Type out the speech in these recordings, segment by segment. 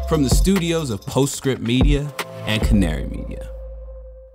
from the studios of Postscript Media and Canary Media.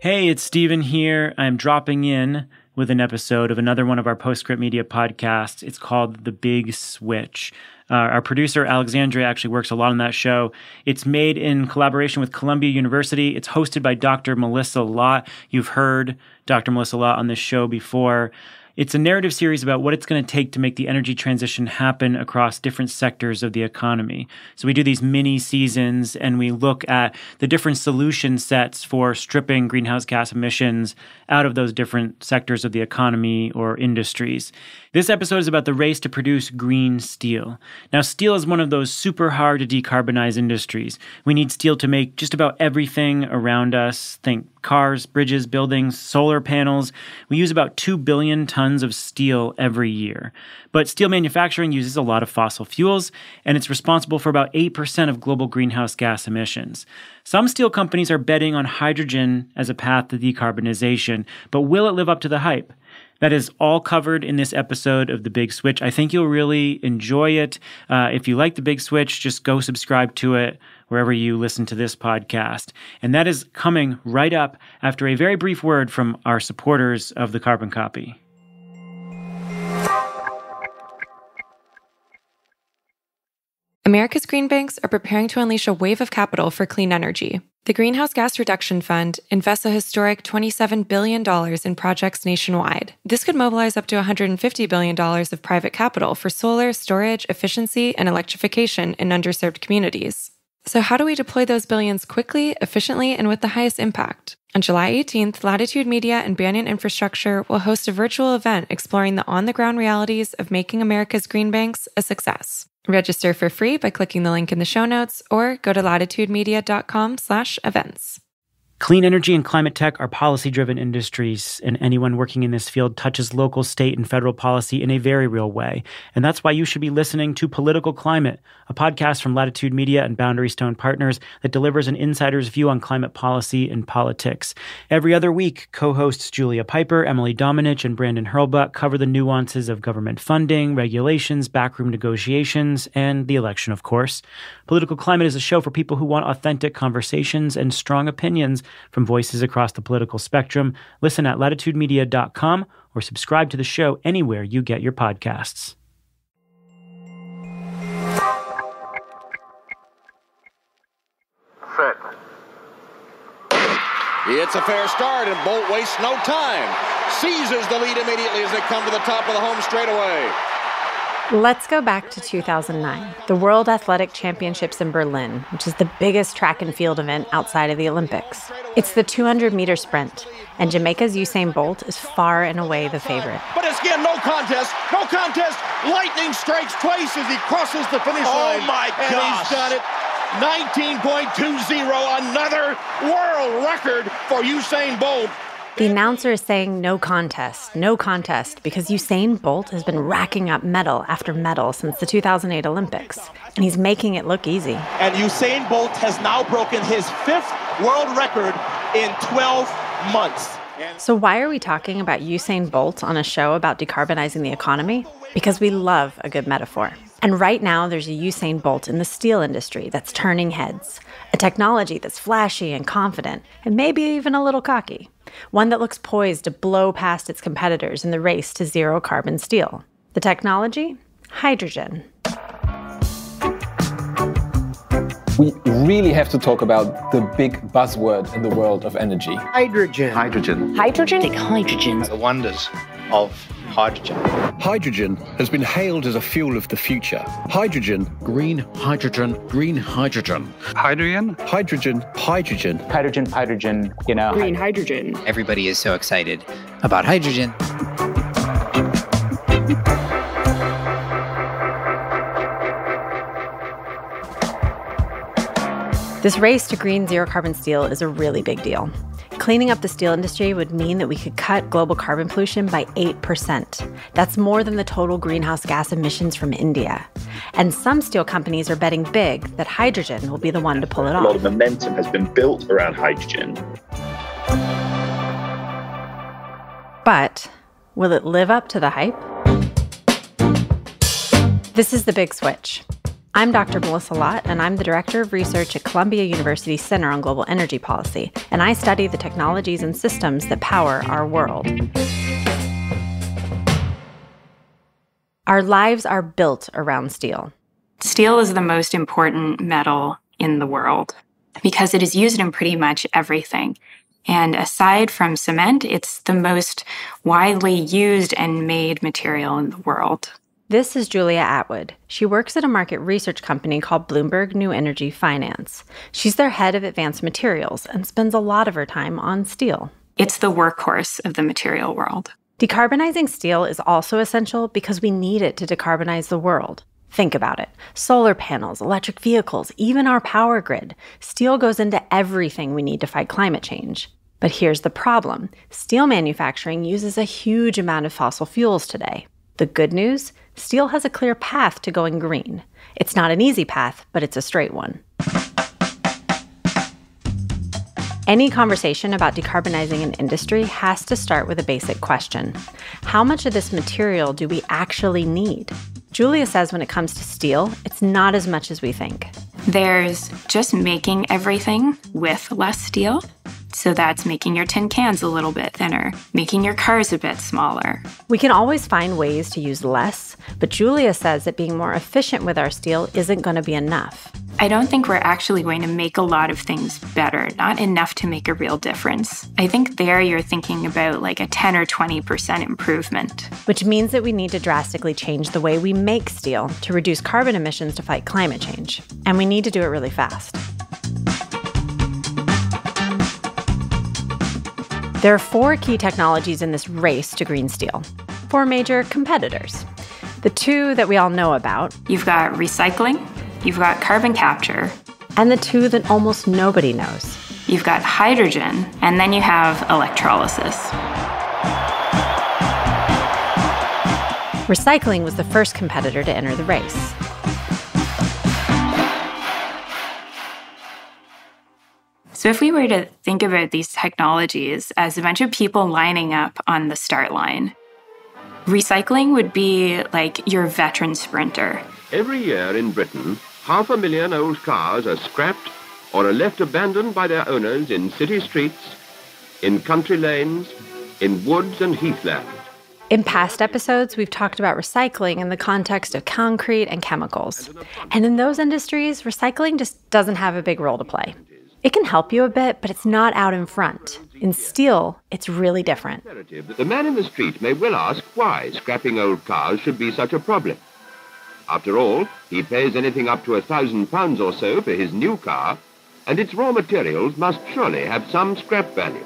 Hey, it's Steven here. I'm dropping in with an episode of another one of our Postscript Media podcasts. It's called The Big Switch. Our producer, Alexandria, actually works a lot on that show. It's made in collaboration with Columbia University. It's hosted by Dr. Melissa Lott. You've heard Dr. Melissa Lott on this show before. It's a narrative series about what it's going to take to make the energy transition happen across different sectors of the economy. So we do these mini seasons and we look at the different solution sets for stripping greenhouse gas emissions out of those different sectors of the economy or industries. This episode is about the race to produce green steel. Now, steel is one of those super hard to decarbonize industries. We need steel to make just about everything around us. Think cars, bridges, buildings, solar panels. We use about 2 billion tons of steel every year. But steel manufacturing uses a lot of fossil fuels, and it's responsible for about 8% of global greenhouse gas emissions. Some steel companies are betting on hydrogen as a path to decarbonization, but will it live up to the hype? That is all covered in this episode of The Big Switch. I think you'll really enjoy it. If you like The Big Switch, just go subscribe to it wherever you listen to this podcast. And that is coming right up after a very brief word from our supporters of the Carbon Copy. America's green banks are preparing to unleash a wave of capital for clean energy. The Greenhouse Gas Reduction Fund invests a historic $27 billion in projects nationwide. This could mobilize up to $150 billion of private capital for solar, storage, efficiency, and electrification in underserved communities. So how do we deploy those billions quickly, efficiently, and with the highest impact? On July 18th, Latitude Media and Banyan Infrastructure will host a virtual event exploring the on-the-ground realities of making America's green banks a success. Register for free by clicking the link in the show notes or go to latitudemedia.com/events. Clean energy and climate tech are policy-driven industries, and anyone working in this field touches local, state, and federal policy in a very real way. And that's why you should be listening to Political Climate, a podcast from Latitude Media and Boundary Stone Partners that delivers an insider's view on climate policy and politics. Every other week, co-hosts Julia Piper, Emily Domenech, and Brandon Hurlbut cover the nuances of government funding, regulations, backroom negotiations, and the election, of course. Political Climate is a show for people who want authentic conversations and strong opinions from voices across the political spectrum. Listen at latitudemedia.com or subscribe to the show anywhere you get your podcasts. Set. It's a fair start, and Bolt wastes no time. Seizes the lead immediately as they come to the top of the home straightaway. Let's go back to 2009, the World Athletic Championships in Berlin, which is the biggest track and field event outside of the Olympics. It's the 200-meter sprint, and Jamaica's Usain Bolt is far and away the favorite. But it's again no contest, no contest. Lightning strikes twice as he crosses the finish line. Oh my gosh! And he's done it. 19.20, another world record for Usain Bolt. The announcer is saying no contest, because Usain Bolt has been racking up medal after medal since the 2008 Olympics, and he's making it look easy. And Usain Bolt has now broken his 5th world record in 12 months. So why are we talking about Usain Bolt on a show about decarbonizing the economy? Because we love a good metaphor. And right now, there's a Usain Bolt in the steel industry that's turning heads. A technology that's flashy and confident, and maybe even a little cocky. One that looks poised to blow past its competitors in the race to zero carbon steel. The technology? Hydrogen. We really have to talk about the big buzzword in the world of energy. Hydrogen. Hydrogen. Hydrogen? Think hydrogen. The wonders of hydrogen. Hydrogen has been hailed as a fuel of the future. Hydrogen. Green hydrogen. Green hydrogen. Hydrogen. Hydrogen. Hydrogen. Hydrogen, hydrogen, you know. Green hydrogen. Everybody is so excited about hydrogen. This race to green zero-carbon steel is a really big deal. Cleaning up the steel industry would mean that we could cut global carbon pollution by 8%. That's more than the total greenhouse gas emissions from India. And some steel companies are betting big that hydrogen will be the one to pull it off. A lot of momentum has been built around hydrogen. But will it live up to the hype? This is The Big Switch. I'm Dr. Melissa Lott, and I'm the Director of Research at Columbia University's Center on Global Energy Policy, and I study the technologies and systems that power our world. Our lives are built around steel. Steel is the most important metal in the world because it is used in pretty much everything. And aside from cement, it's the most widely used and made material in the world. This is Julia Atwood. She works at a market research company called Bloomberg New Energy Finance. She's their head of advanced materials and spends a lot of her time on steel. It's the workhorse of the material world. Decarbonizing steel is also essential because we need it to decarbonize the world. Think about it. Solar panels, electric vehicles, even our power grid. Steel goes into everything we need to fight climate change. But here's the problem. Steel manufacturing uses a huge amount of fossil fuels today. The good news? Steel has a clear path to going green. It's not an easy path, but it's a straight one. Any conversation about decarbonizing an industry has to start with a basic question. How much of this material do we actually need? Julia says when it comes to steel, it's not as much as we think. There's just making everything with less steel. So that's making your tin cans a little bit thinner, making your cars a bit smaller. We can always find ways to use less, but Julia says that being more efficient with our steel isn't going to be enough. I don't think we're actually going to make a lot of things better, not enough to make a real difference. I think there you're thinking about like a 10 or 20% improvement. Which means that we need to drastically change the way we make steel to reduce carbon emissions to fight climate change. And we need to do it really fast. There are 4 key technologies in this race to green steel. 4 major competitors. The 2 that we all know about. You've got recycling, you've got carbon capture. And the 2 that almost nobody knows. You've got hydrogen, and then you have electrolysis. Recycling was the first competitor to enter the race. So if we were to think about these technologies as a bunch of people lining up on the start line, recycling would be like your veteran sprinter. Every year in Britain, 500,000 old cars are scrapped or are left abandoned by their owners in city streets, in country lanes, in woods and heathland. In past episodes, we've talked about recycling in the context of concrete and chemicals. And in those industries, recycling just doesn't have a big role to play. It can help you a bit, but it's not out in front. In steel, it's really different. The man in the street may well ask why scrapping old cars should be such a problem. After all, he pays anything up to £1,000 or so for his new car, and its raw materials must surely have some scrap value.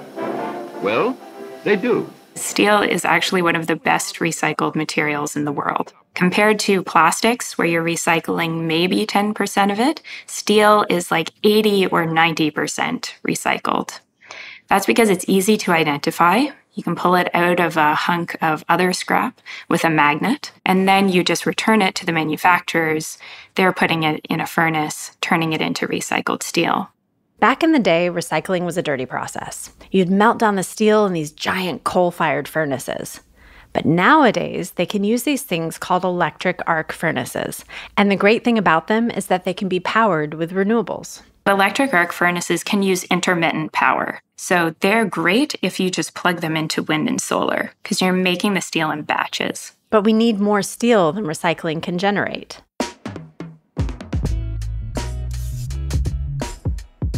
Well, they do. Steel is actually one of the best recycled materials in the world. Compared to plastics, where you're recycling maybe 10% of it, steel is like 80 or 90% recycled. That's because it's easy to identify. You can pull it out of a hunk of other scrap with a magnet, and then you just return it to the manufacturers. They're putting it in a furnace, turning it into recycled steel. Back in the day, recycling was a dirty process. You'd melt down the steel in these giant coal-fired furnaces. But nowadays, they can use these things called electric arc furnaces. And the great thing about them is that they can be powered with renewables. Electric arc furnaces can use intermittent power. So they're great if you just plug them into wind and solar, because you're making the steel in batches. But we need more steel than recycling can generate.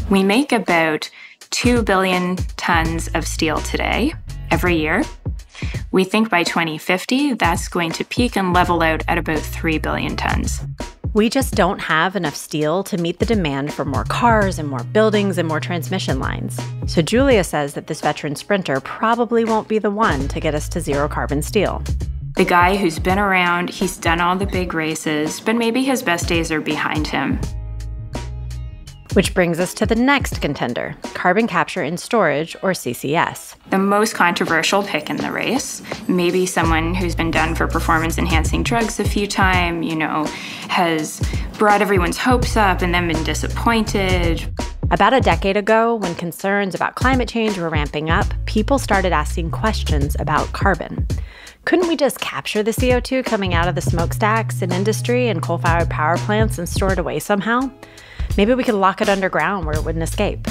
We make about 2 billion tons of steel today, every year. We think by 2050, that's going to peak and level out at about 3 billion tons. We just don't have enough steel to meet the demand for more cars and more buildings and more transmission lines. So Julia says that this veteran sprinter probably won't be the one to get us to zero carbon steel. The guy who's been around, he's done all the big races, but maybe his best days are behind him. Which brings us to the next contender, carbon capture and storage, or CCS. The most controversial pick in the race, maybe someone who's been done for performance-enhancing drugs a few times, has brought everyone's hopes up and then been disappointed. About a decade ago, when concerns about climate change were ramping up, people started asking questions about carbon. Couldn't we just capture the CO2 coming out of the smokestacks in industry and coal-fired power plants and store it away somehow? Maybe we could lock it underground where it wouldn't escape.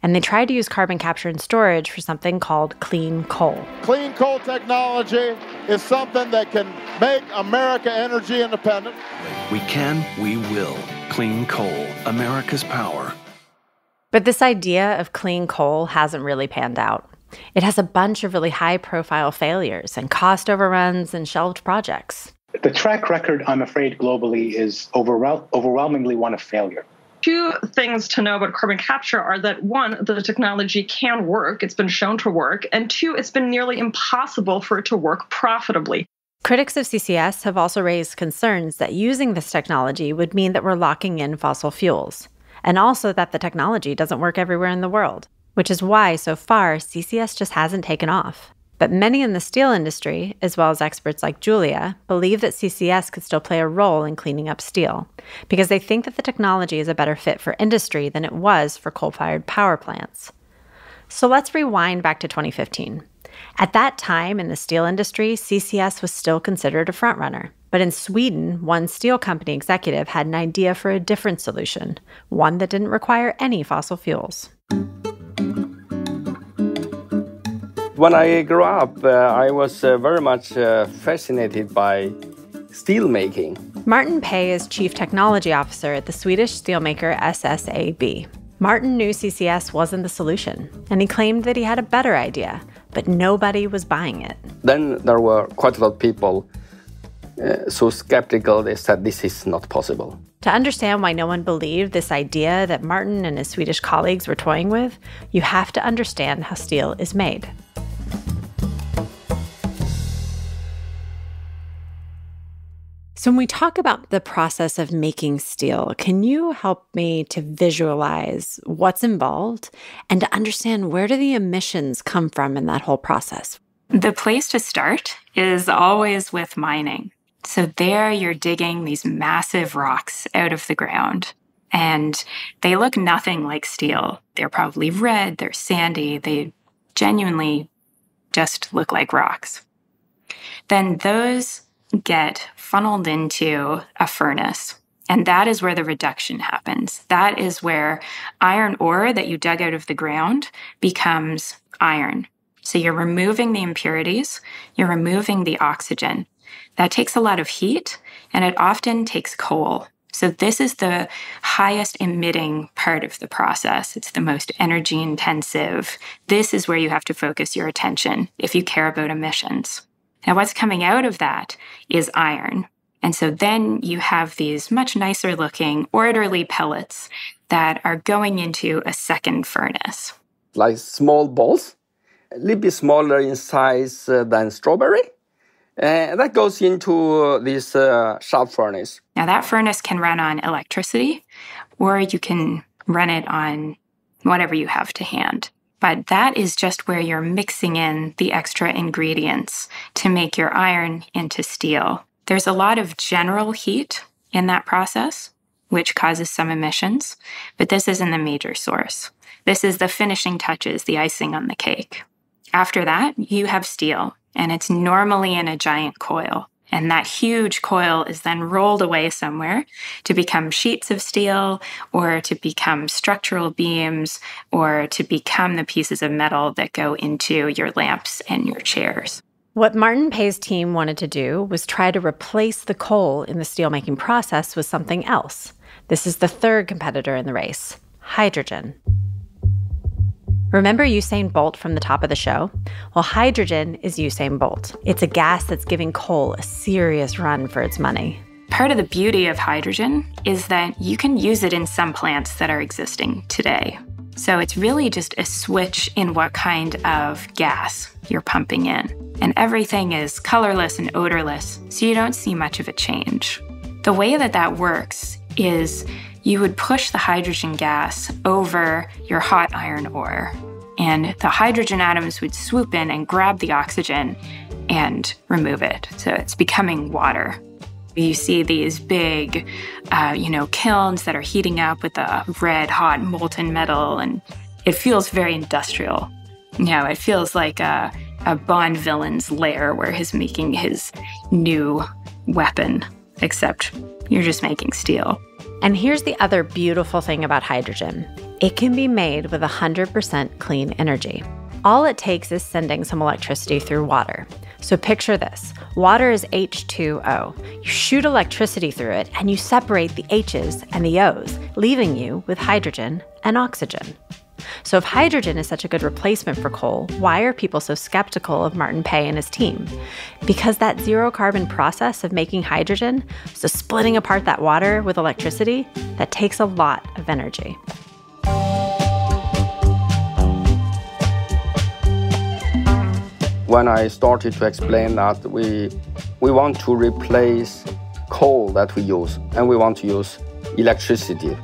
And they tried to use carbon capture and storage for something called clean coal. Clean coal technology is something that can make America energy independent. We can, we will. Clean coal, America's power. But this idea of clean coal hasn't really panned out. It has a bunch of really high-profile failures and cost overruns and shelved projects. The track record, I'm afraid, globally is overwhelmingly one of failure. Two things to know about carbon capture are that, one, the technology can work. It's been shown to work. And two, it's been nearly impossible for it to work profitably. Critics of CCS have also raised concerns that using this technology would mean that we're locking in fossil fuels, and also that the technology doesn't work everywhere in the world, which is why, so far, CCS just hasn't taken off. But many in the steel industry, as well as experts like Julia, believe that CCS could still play a role in cleaning up steel, because they think that the technology is a better fit for industry than it was for coal-fired power plants. So let's rewind back to 2015. At that time in the steel industry, CCS was still considered a frontrunner. But in Sweden, one steel company executive had an idea for a different solution, one that didn't require any fossil fuels. When I grew up, I was very much fascinated by steel making. Martin Pei is Chief Technology Officer at the Swedish steelmaker SSAB. Martin knew CCS wasn't the solution, and he claimed that he had a better idea, but nobody was buying it. Then there were quite a lot of people so skeptical, they said this is not possible. To understand why no one believed this idea that Martin and his Swedish colleagues were toying with, you have to understand how steel is made. So when we talk about the process of making steel, can you help me to visualize what's involved and to understand where do the emissions come from in that whole process? The place to start is always with mining. So there you're digging these massive rocks out of the ground, and they look nothing like steel. They're probably red, they're sandy, they genuinely just look like rocks. Then those get funneled into a furnace, and that is where the reduction happens. That is where iron ore that you dug out of the ground becomes iron. So you're removing the impurities, you're removing the oxygen. That takes a lot of heat, and it often takes coal. So this is the highest emitting part of the process. It's the most energy intensive. This is where you have to focus your attention if you care about emissions. Now, what's coming out of that is iron. And so then you have these much nicer looking orderly pellets that are going into a second furnace. Like small balls, a little bit smaller in size than strawberry. And that goes into this shaft furnace. Now, that furnace can run on electricity, or you can run it on whatever you have to hand. But that is just where you're mixing in the extra ingredients to make your iron into steel. There's a lot of general heat in that process, which causes some emissions, but this isn't the major source. This is the finishing touches, the icing on the cake. After that, you have steel, and it's normally in a giant coil. And that huge coil is then rolled away somewhere to become sheets of steel, or to become structural beams, or to become the pieces of metal that go into your lamps and your chairs. What Martin Pei's team wanted to do was try to replace the coal in the steelmaking process with something else. This is the third competitor in the race, hydrogen. Remember Usain Bolt from the top of the show? Well, hydrogen is Usain Bolt. It's a gas that's giving coal a serious run for its money. Part of the beauty of hydrogen is that you can use it in some plants that are existing today. So it's really just a switch in what kind of gas you're pumping in. And everything is colorless and odorless, so you don't see much of a change. The way that that works is you would push the hydrogen gas over your hot iron ore, and the hydrogen atoms would swoop in and grab the oxygen and remove it. So it's becoming water. You see these big, kilns that are heating up with the red, hot, molten metal, and it feels very industrial. It feels like a Bond villain's lair where he's making his new weapon, except you're just making steel. And here's the other beautiful thing about hydrogen. It can be made with 100% clean energy. All it takes is sending some electricity through water. So picture this. Water is H2O. You shoot electricity through it, and you separate the H's and the O's, leaving you with hydrogen and oxygen. So if hydrogen is such a good replacement for coal, why are people so skeptical of Martin Pei and his team? Because that zero-carbon process of making hydrogen, so splitting apart that water with electricity, that takes a lot of energy. When I started to explain that we want to replace coal that we use, and we want to use electricity,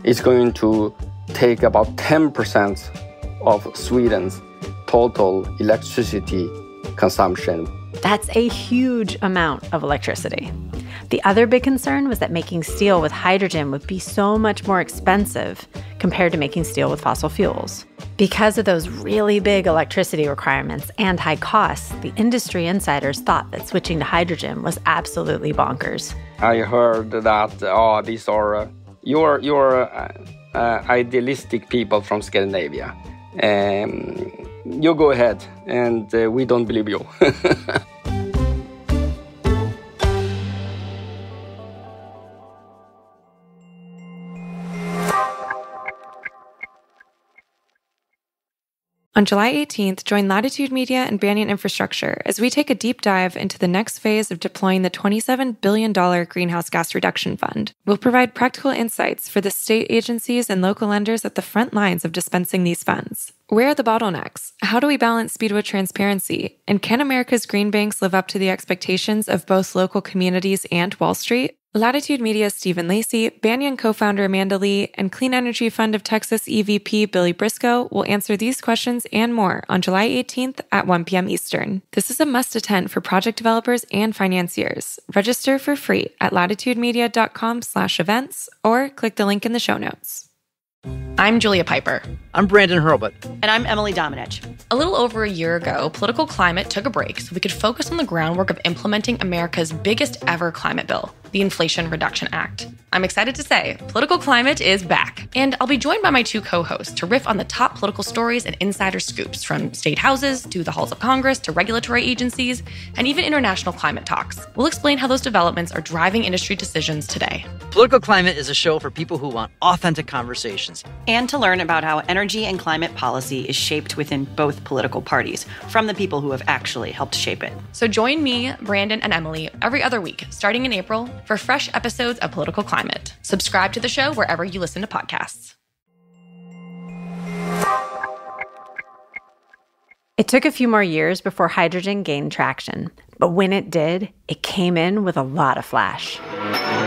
it's going to take about 10% of Sweden's total electricity consumption. That's a huge amount of electricity. The other big concern was that making steel with hydrogen would be so much more expensive compared to making steel with fossil fuels. Because of those really big electricity requirements and high costs, the industry insiders thought that switching to hydrogen was absolutely bonkers. I heard that, these are your idealistic people from Scandinavia. You go ahead, and we don't believe you. On July 18th, join Latitude Media and Banyan Infrastructure as we take a deep dive into the next phase of deploying the $27 billion Greenhouse Gas Reduction Fund. We'll provide practical insights for the state agencies and local lenders at the front lines of dispensing these funds. Where are the bottlenecks? How do we balance speed with transparency? And can America's green banks live up to the expectations of both local communities and Wall Street? Latitude Media's Stephen Lacey, Banyan co-founder Amanda Lee, and Clean Energy Fund of Texas EVP Billy Briscoe will answer these questions and more on July 18th at 1 p.m. Eastern. This is a must-attend for project developers and financiers. Register for free at latitudemedia.com/events or click the link in the show notes. I'm Julia Piper. I'm Brandon Hurlbut. And I'm Emily Domenech. A little over a year ago, political climate took a break so we could focus on the groundwork of implementing America's biggest ever climate bill, the Inflation Reduction Act. I'm excited to say, political climate is back. And I'll be joined by my two co-hosts to riff on the top political stories and insider scoops, from state houses to the halls of Congress to regulatory agencies and even international climate talks. We'll explain how those developments are driving industry decisions today. Political Climate is a show for people who want authentic conversations. And to learn about how energy and climate policy is shaped within both political parties, from the people who have actually helped shape it. So join me, Brandon, and Emily every other week, starting in April, for fresh episodes of Political Climate. Subscribe to the show wherever you listen to podcasts. It took a few more years before hydrogen gained traction, but when it did, it came in with a lot of flash.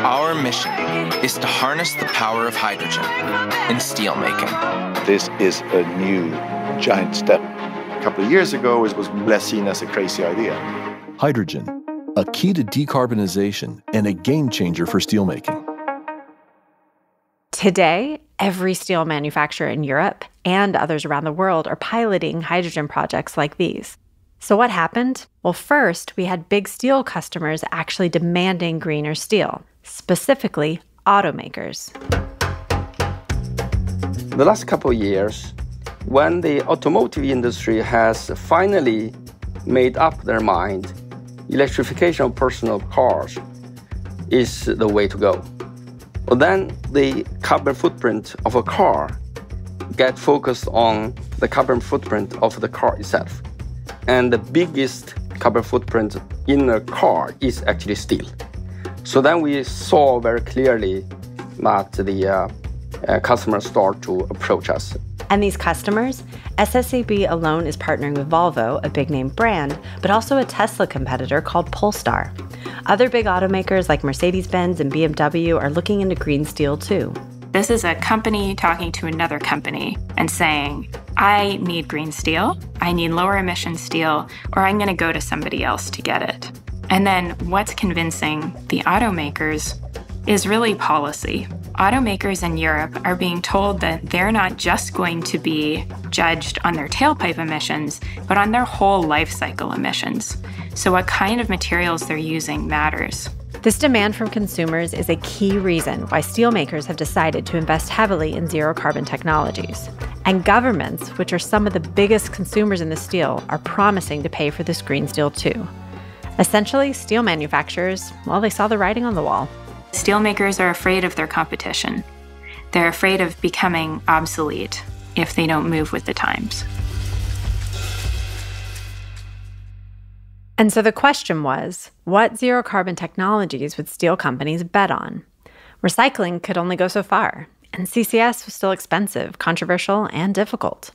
Our mission is to harness the power of hydrogen in steelmaking. This is a new giant step. A couple of years ago, it was less seen as a crazy idea. Hydrogen, a key to decarbonization and a game changer for steelmaking. Today, every steel manufacturer in Europe and others around the world are piloting hydrogen projects like these. So what happened? Well, first, we had big steel customers actually demanding greener steel, specifically automakers. The last couple of years, when the automotive industry has finally made up their mind, electrification of personal cars is the way to go. Well, then the carbon footprint of a car get focused on the carbon footprint of the car itself. And the biggest carbon footprint in a car is actually steel. So then we saw very clearly that the customers start to approach us. And these customers, SSAB alone is partnering with Volvo, a big-name brand, but also a Tesla competitor called Polestar. Other big automakers like Mercedes-Benz and BMW are looking into green steel too. This is a company talking to another company and saying, I need green steel, I need lower emission steel, or I'm going to go to somebody else to get it. And then what's convincing the automakers? is really policy. Automakers in Europe are being told that they're not just going to be judged on their tailpipe emissions, but on their whole life cycle emissions. So what kind of materials they're using matters. This demand from consumers is a key reason why steelmakers have decided to invest heavily in zero-carbon technologies. And governments, which are some of the biggest consumers in the steel, are promising to pay for this green steel too. Essentially, steel manufacturers, well, they saw the writing on the wall. Steelmakers are afraid of their competition. They're afraid of becoming obsolete if they don't move with the times. And so the question was, what zero-carbon technologies would steel companies bet on? Recycling could only go so far, and CCS was still expensive, controversial, and difficult.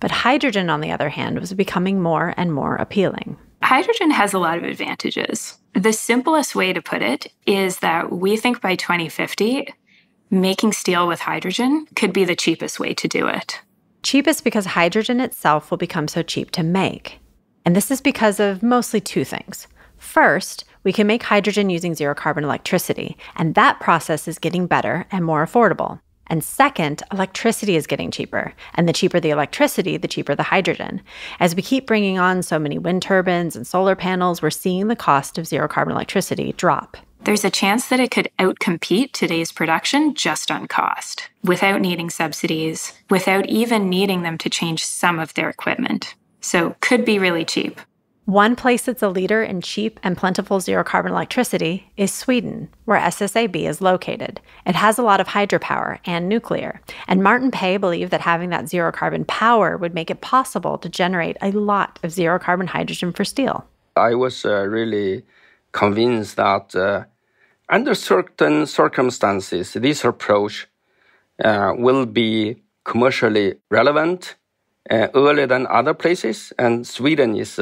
But hydrogen, on the other hand, was becoming more and more appealing. Hydrogen has a lot of advantages. The simplest way to put it is that we think by 2050, making steel with hydrogen could be the cheapest way to do it. Cheapest because hydrogen itself will become so cheap to make. And this is because of mostly two things. First, we can make hydrogen using zero-carbon electricity, and that process is getting better and more affordable. And second, electricity is getting cheaper. And the cheaper the electricity, the cheaper the hydrogen. As we keep bringing on so many wind turbines and solar panels, we're seeing the cost of zero-carbon electricity drop. There's a chance that it could outcompete today's production just on cost, without needing subsidies, without even needing them to change some of their equipment. So could be really cheap. One place that's a leader in cheap and plentiful zero-carbon electricity is Sweden, where SSAB is located. It has a lot of hydropower and nuclear, and Martin Pei believed that having that zero-carbon power would make it possible to generate a lot of zero-carbon hydrogen for steel. I was really convinced that under certain circumstances, this approach will be commercially relevant earlier than other places, and Sweden is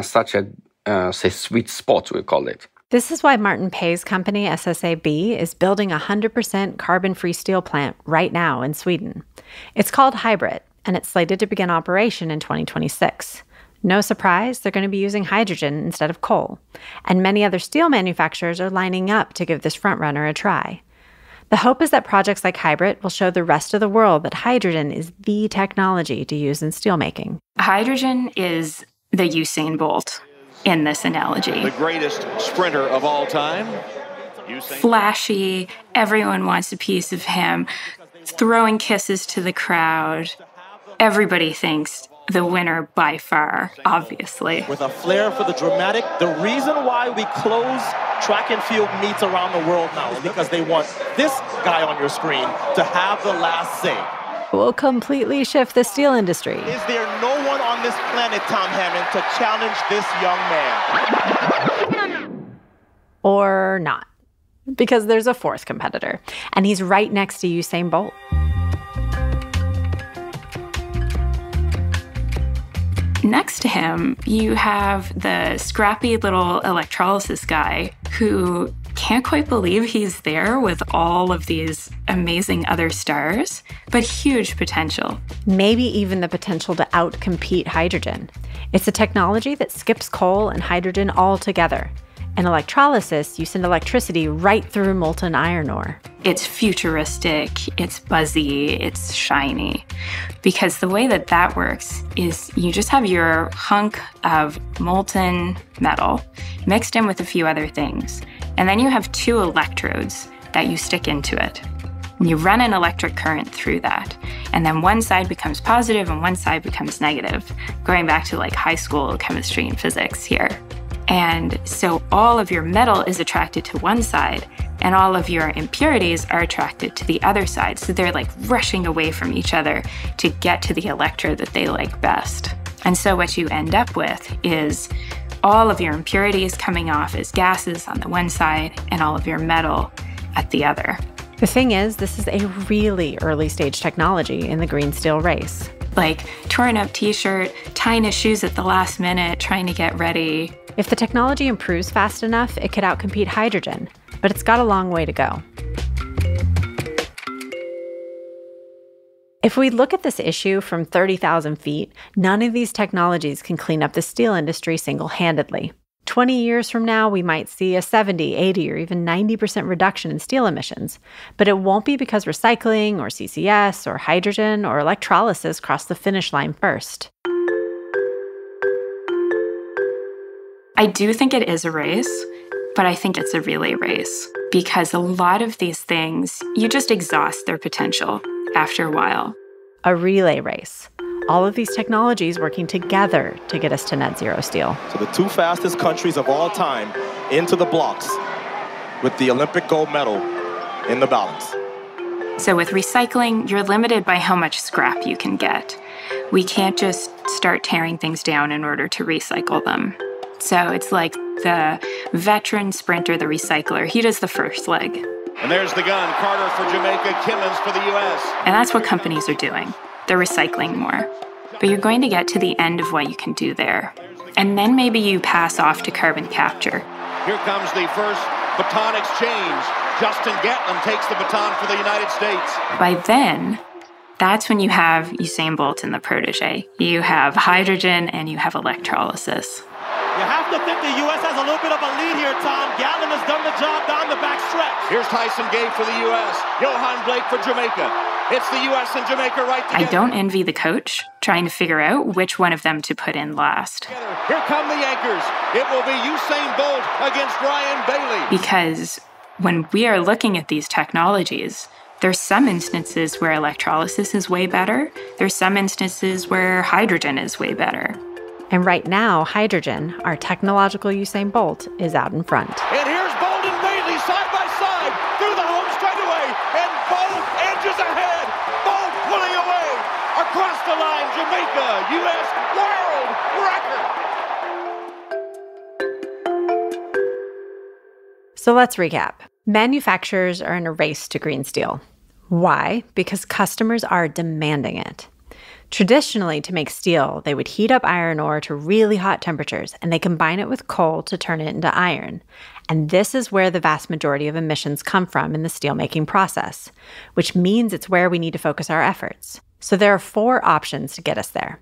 such a sweet spot, we call it. This is why Martin Pei's company, SSAB, is building a 100% carbon-free steel plant right now in Sweden. It's called Hybrid, and it's slated to begin operation in 2026. No surprise, they're going to be using hydrogen instead of coal. And many other steel manufacturers are lining up to give this frontrunner a try. The hope is that projects like Hybrid will show the rest of the world that hydrogen is the technology to use in steelmaking. Hydrogen is the Usain Bolt in this analogy. The greatest sprinter of all time. Flashy, everyone wants a piece of him, throwing kisses to the crowd. Everybody thinks the winner by far, obviously. With a flair for the dramatic, the reason why we close track and field meets around the world now is because they want this guy on your screen to have the last say. Will completely shift the steel industry. Is there no one on this planet, Tom Hammond, to challenge this young man? Or not. Because there's a fourth competitor, and he's right next to Usain Bolt. Next to him, you have the scrappy little electrolysis guy who can't quite believe he's there with all of these amazing other stars, but huge potential. Maybe even the potential to outcompete hydrogen. It's a technology that skips coal and hydrogen altogether. In electrolysis, you send electricity right through molten iron ore. It's futuristic, it's buzzy, it's shiny. Because the way that that works is you just have your hunk of molten metal mixed in with a few other things. And then you have two electrodes that you stick into it. And you run an electric current through that. And then one side becomes positive and one side becomes negative, going back to like high school chemistry and physics here. And so all of your metal is attracted to one side and all of your impurities are attracted to the other side. So they're like rushing away from each other to get to the electrode that they like best. And so what you end up with is all of your impurities coming off as gases on the one side and all of your metal at the other. The thing is, this is a really early stage technology in the green steel race. Like torn up t-shirt, tying his shoes at the last minute, trying to get ready. If the technology improves fast enough, it could outcompete hydrogen, but it's got a long way to go. If we look at this issue from 30,000 feet, none of these technologies can clean up the steel industry single-handedly. 20 years from now, we might see a 70, 80, or even 90% reduction in steel emissions, but it won't be because recycling or CCS or hydrogen or electrolysis cross the finish line first. I do think it is a race, but I think it's a relay race because a lot of these things, you just exhaust their potential after a while. A relay race. All of these technologies working together to get us to net zero steel. So the two fastest countries of all time into the blocks with the Olympic gold medal in the balance. So with recycling, you're limited by how much scrap you can get. We can't just start tearing things down in order to recycle them. So it's like the veteran sprinter, the recycler, he does the first leg. And there's the gun, Carter for Jamaica, Kimmins for the U.S. And that's what companies are doing. They're recycling more. But you're going to get to the end of what you can do there. And then maybe you pass off to carbon capture. Here comes the first baton exchange. Justin Gatlin takes the baton for the United States. By then, that's when you have Usain Bolt and the protege. You have hydrogen and you have electrolysis. You have to think the U.S. has a little bit of a lead here, Tom. Gatlin has done the job down the back stretch. Here's Tyson Gay for the U.S. Johan Blake for Jamaica. It's the U.S. and Jamaica right together. I don't envy the coach trying to figure out which one of them to put in last. Here come the anchors. It will be Usain Bolt against Ryan Bailey. Because when we are looking at these technologies, there's some instances where electrolysis is way better. There's some instances where hydrogen is way better. And right now, hydrogen, our technological Usain Bolt, is out in front. And here's Bolt and Bailey side by side through the home straightaway. And Bolt edges ahead. Bolt pulling away. Across the line, Jamaica, U.S. world record. So let's recap. Manufacturers are in a race to green steel. Why? Because customers are demanding it. Traditionally, to make steel, they would heat up iron ore to really hot temperatures, and they combine it with coal to turn it into iron. And this is where the vast majority of emissions come from in the steelmaking process, which means it's where we need to focus our efforts. So there are 4 options to get us there.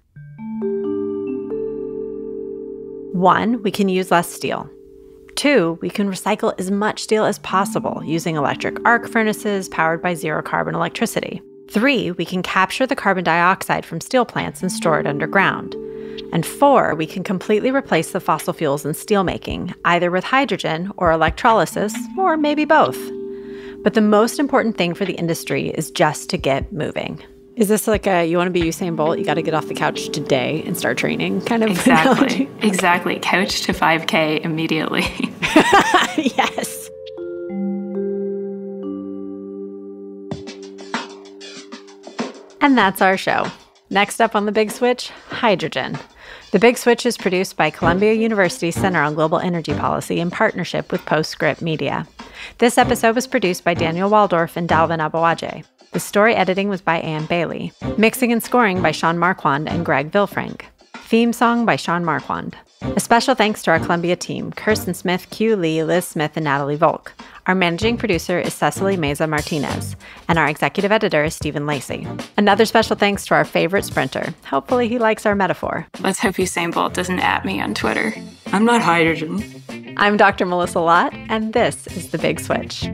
1, we can use less steel. 2, we can recycle as much steel as possible using electric arc furnaces powered by zero-carbon electricity. 3, we can capture the carbon dioxide from steel plants and store it underground. And 4, we can completely replace the fossil fuels in steelmaking, either with hydrogen or electrolysis, or maybe both. But the most important thing for the industry is just to get moving. Is this like you want to be Usain Bolt, you got to get off the couch today and start training kind of Exactly. Exactly. Couch to 5K immediately. Yes. And that's our show. Next up on The Big Switch, hydrogen. The Big Switch is produced by Columbia University's Center on Global Energy Policy in partnership with Postscript Media. This episode was produced by Daniel Waldorf and Dalvin Abawaje. The story editing was by Ann Bailey. Mixing and scoring by Sean Marquand and Greg Vilfrank. Theme song by Sean Marquand. A special thanks to our Columbia team, Kirsten Smith, Q Lee, Liz Smith, and Natalie Volk. Our managing producer is Cecily Meza Martinez, and our executive editor is Stephen Lacey. Another special thanks to our favorite sprinter. Hopefully he likes our metaphor. Let's hope Usain Bolt doesn't at me on Twitter. I'm not hydrogen. I'm Dr. Melissa Lott, and this is The Big Switch.